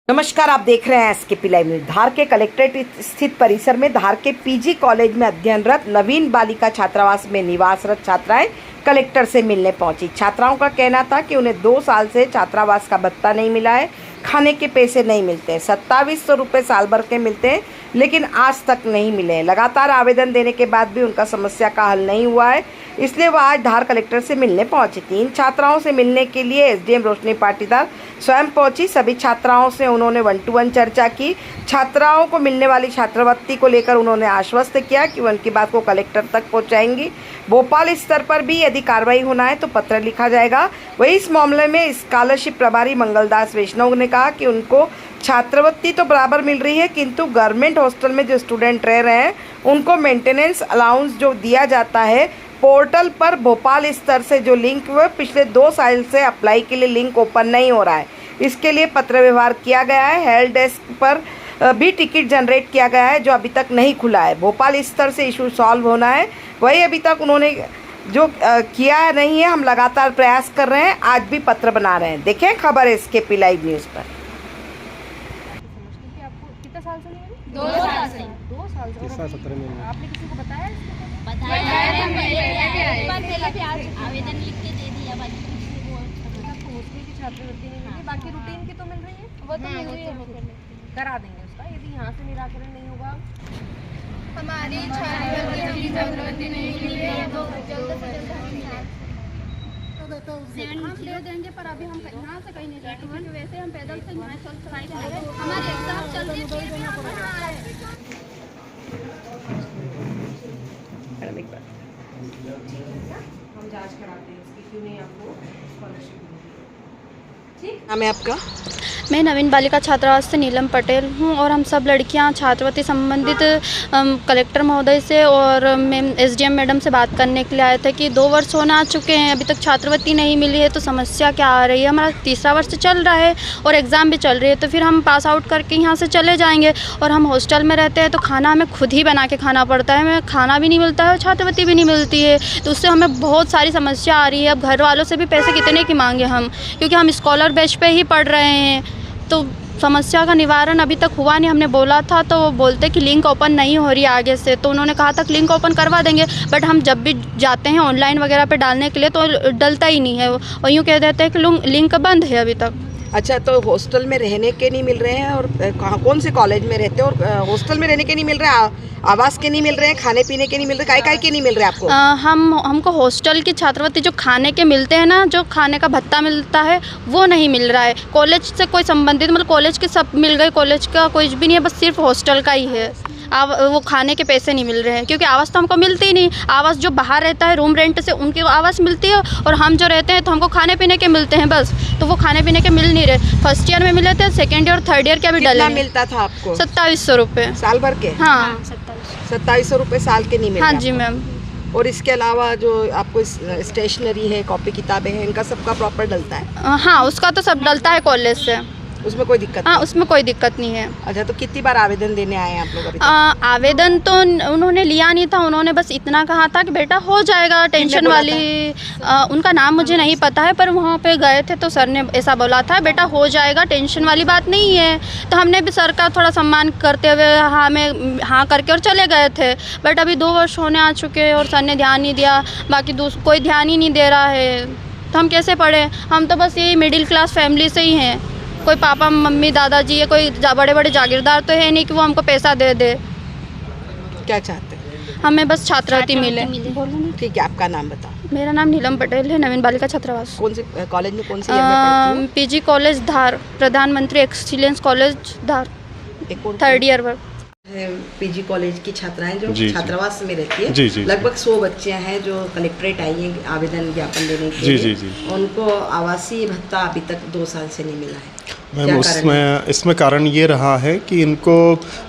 नमस्कार, आप देख रहे हैं एसकेपी लाइव न्यूज। धार के कलेक्ट्रेट स्थित परिसर में धार के पीजी कॉलेज में अध्ययनरत नवीन बालिका छात्रावास में निवासरत छात्राएं कलेक्टर से मिलने पहुंची। छात्राओं का कहना था कि उन्हें 2 साल से छात्रावास का भत्ता नहीं मिला है, खाने के पैसे नहीं मिलते हैं। 2700 रुपये साल भर के मिलते हैं, लेकिन आज तक नहीं मिले। लगातार आवेदन देने के बाद भी उनका समस्या का हल नहीं हुआ है, इसलिए वह आज धार कलेक्टर से मिलने पहुंची थी। इन छात्राओं से मिलने के लिए एसडीएम रोशनी पाटीदार स्वयं पहुंची। सभी छात्राओं से उन्होंने 1-to-1 चर्चा की। छात्राओं को मिलने वाली छात्रवृत्ति को लेकर उन्होंने आश्वस्त किया कि वह उनकी बात को कलेक्टर तक पहुंचाएंगी। भोपाल स्तर पर भी यदि कार्रवाई होना है तो पत्र लिखा जाएगा। वहीं इस मामले में स्कॉलरशिप प्रभारी मंगलदास वैष्णव ने कहा कि उनको छात्रवृत्ति तो बराबर मिल रही है, किंतु गवर्नमेंट हॉस्टल में जो स्टूडेंट रह रहे हैं उनको मेंटेनेंस अलाउंस जो दिया जाता है पोर्टल पर भोपाल स्तर से जो लिंक हुए पिछले 2 साल से अप्लाई के लिए लिंक ओपन नहीं हो रहा है। इसके लिए पत्र व्यवहार किया गया है। हेल्प डेस्क पर भी टिकट जनरेट किया गया है जो अभी तक नहीं खुला है। भोपाल स्तर से इशू सॉल्व होना है, वही अभी तक उन्होंने जो किया नहीं है। हम लगातार प्रयास कर रहे हैं, आज भी पत्र बना रहे हैं। देखें खबर एसकेपी लाइव न्यूज़ पर। आपको कितने साल से नहीं मिली? 2 साल से। 2 साल से। 17 में आपने किसी को बताया इसके बारे में? आवेदन लिख के दे दिया बाकी आपको हॉस्टल की छात्रवृत्ति नहीं मिली, बाकी रूटीन की तो मिल रही है। वो तो मिल रही है, करा देंगे उसका। यदि यहाँ से निराकरण नहीं होगा, हमारी छात्रवृत्ति नहीं मिली है तो जल्द से जल्द हम दे देंगे, पर अभी हम यहाँ से कहीं नहीं जाएंगे क्योंकि वैसे हम पैदल से यहाँ चल हमारे एग्जाम चल रही है। हम जांच कराते हैं इसकी, क्यों नहीं आपको स्कॉलरशिप मिली। ठीक, नाम है आपका? मैं नवीन बालिका छात्रावास से नीलम पटेल हूँ और हम सब लड़कियाँ छात्रवृत्ति संबंधित कलेक्टर महोदय से और एसडीएम मैडम से बात करने के लिए आए थे कि 2 वर्ष होने आ चुके हैं, अभी तक छात्रवृत्ति नहीं मिली है, तो समस्या क्या आ रही है। हमारा 3रा वर्ष चल रहा है और एग्ज़ाम भी चल रही है, तो फिर हम पास आउट करके यहाँ से चले जाएंगे और हम हॉस्टल में रहते हैं तो खाना हमें खुद ही बना के खाना पड़ता है। हमें खाना भी नहीं मिलता है और छात्रवृत्ति भी नहीं मिलती है, तो उससे हमें बहुत सारी समस्या आ रही है। अब घर वालों से भी पैसे कितने की मांगे हम, क्योंकि हम स्कॉलर बेच पे ही पढ़ रहे हैं, तो समस्या का निवारण अभी तक हुआ नहीं। हमने बोला था तो वो बोलते कि लिंक ओपन नहीं हो रही है आगे से, तो उन्होंने कहा था कि लिंक ओपन करवा देंगे, बट हम जब भी जाते हैं ऑनलाइन वगैरह पे डालने के लिए तो डलता ही नहीं है, और यूँ कह देते हैं कि लिंक बंद है अभी तक। अच्छा, तो हॉस्टल में रहने के नहीं मिल रहे हैं और कौन से कॉलेज में रहते हैं और हॉस्टल में रहने के नहीं मिल रहे हैं, आवास के नहीं मिल रहे हैं, खाने पीने के नहीं मिल रहे, काय के नहीं मिल रहे आपको? हमको हॉस्टल की छात्रवृत्ति जो खाने के मिलते हैं ना, जो खाने का भत्ता मिलता है वो नहीं मिल रहा है। कॉलेज से कोई संबंधित मतलब कॉलेज के सब मिल गए, कॉलेज का कुछ भी नहीं है, बस सिर्फ हॉस्टल का ही है। वो खाने के पैसे नहीं मिल रहे हैं, क्योंकि आवास तो हमको मिलती ही नहीं। आवास जो बाहर रहता है रूम रेंट से उनकी आवास मिलती है, और हम जो रहते हैं तो हमको खाने पीने के मिलते हैं बस, तो वो खाने पीने के मिल नहीं रहे। फर्स्ट ईयर में मिले थे, सेकेंड ईयर, थर्ड ईयर के भी डले। मिलता था आपको? 2700 रुपये साल भर के? हाँ, 2700 रुपये साल के नहीं मिलते? हाँ जी मैम। और इसके अलावा जो आपको स्टेशनरी है, कॉपी किताबें हैं, इनका सबका प्रॉपर डलता है? हाँ, उसका तो सब डलता है कॉलेज से, उसमें कोई दिक्कत? हाँ, उसमें कोई दिक्कत नहीं है। अच्छा, तो कितनी बार आवेदन देने आए हैं आप लोग अभी तक? आवेदन तो उन्होंने लिया नहीं था, उन्होंने बस इतना कहा था कि बेटा हो जाएगा, टेंशन वाली उनका नाम मुझे नहीं पता है, पर वहाँ पे गए थे तो सर ने ऐसा बोला था, बेटा हो जाएगा, टेंशन वाली बात नहीं है। तो हमने भी सर का थोड़ा सम्मान करते हुए हाँ करके और चले गए थे, बट अभी 2 वर्ष होने आ चुके हैं और सर ने ध्यान नहीं दिया, बाकी कोई ध्यान ही नहीं दे रहा है, तो हम कैसे पढ़ें? हम तो बस यही मिडिल क्लास फैमिली से ही हैं, कोई पापा मम्मी दादाजी या कोई बड़े बड़े जागीरदार तो है नहीं कि वो हमको पैसा दे दे। क्या चाहते हैं? हमें बस छात्रवृत्ति मिले। ठीक है, आपका नाम बताओ। मेरा नाम नीलम पटेल है, नवीन बालिका छात्रावास। कौन से कॉलेज में, कौन से ईयर में पढ़ती हो? पीजी कॉलेज धार, प्रधानमंत्री एक्सीलेंस कॉलेज धार, 3rd ईयर वर्ग। पीजी कॉलेज की छात्राएं जो जी, छात्रावास में रहती है, जी, जी, लगभग 100 बच्चियां हैं जो कलेक्ट्रेट आई हैं आवेदन ज्ञापन देने के लिए। जी। उनको आवासीय भत्ता अभी तक 2 साल से नहीं मिला है। मैम, इसमें कारण ये रहा है कि इनको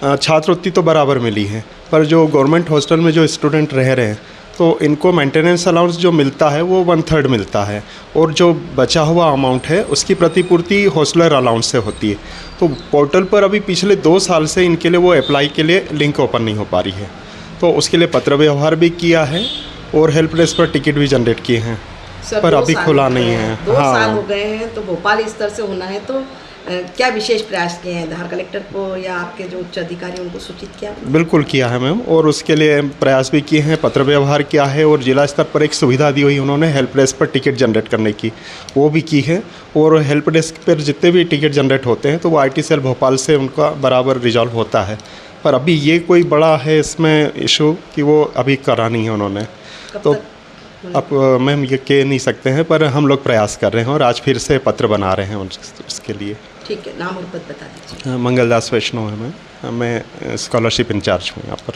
छात्रवृत्ति तो बराबर मिली है, पर जो गवर्नमेंट हॉस्टल में जो स्टूडेंट रह रहे हैं तो इनको मेंटेनेंस अलाउंस जो मिलता है वो 1/3 मिलता है, और जो बचा हुआ अमाउंट है उसकी प्रतिपूर्ति हॉस्टलर अलाउंस से होती है। तो पोर्टल पर अभी पिछले 2 साल से इनके लिए वो अप्लाई के लिए लिंक ओपन नहीं हो पा रही है, तो उसके लिए पत्र व्यवहार भी किया है और हेल्प डेस्क पर टिकट भी जनरेट किए हैं, पर अभी खुला नहीं है। 2 साल हो गए हैं, तो भोपाल स्तर से होना है तो क्या विशेष प्रयास किए हैं? धार कलेक्टर को या आपके जो उच्च अधिकारी उनको सूचित किया? बिल्कुल किया है मैम, और उसके लिए प्रयास भी किए हैं, पत्र व्यवहार किया है, और जिला स्तर पर एक सुविधा दी हुई उन्होंने हेल्प डेस्क पर टिकट जनरेट करने की, वो भी की है। और हेल्प डेस्क पर जितने भी टिकट जनरेट होते हैं तो वो IT सेल भोपाल से उनका बराबर रिजॉल्व होता है। पर अभी ये कोई बड़ा है इसमें इशू कि वो अभी करा नहीं है उन्होंने, तो अब मैम ये कह नहीं सकते हैं, पर हम लोग प्रयास कर रहे हैं और आज फिर से पत्र बना रहे हैं उसके लिए। ठीक है, नाम और पद बता दीजिए। मंगलदास वैष्णव है मैं स्कॉलरशिप इंचार्ज हूँ यहाँ पर।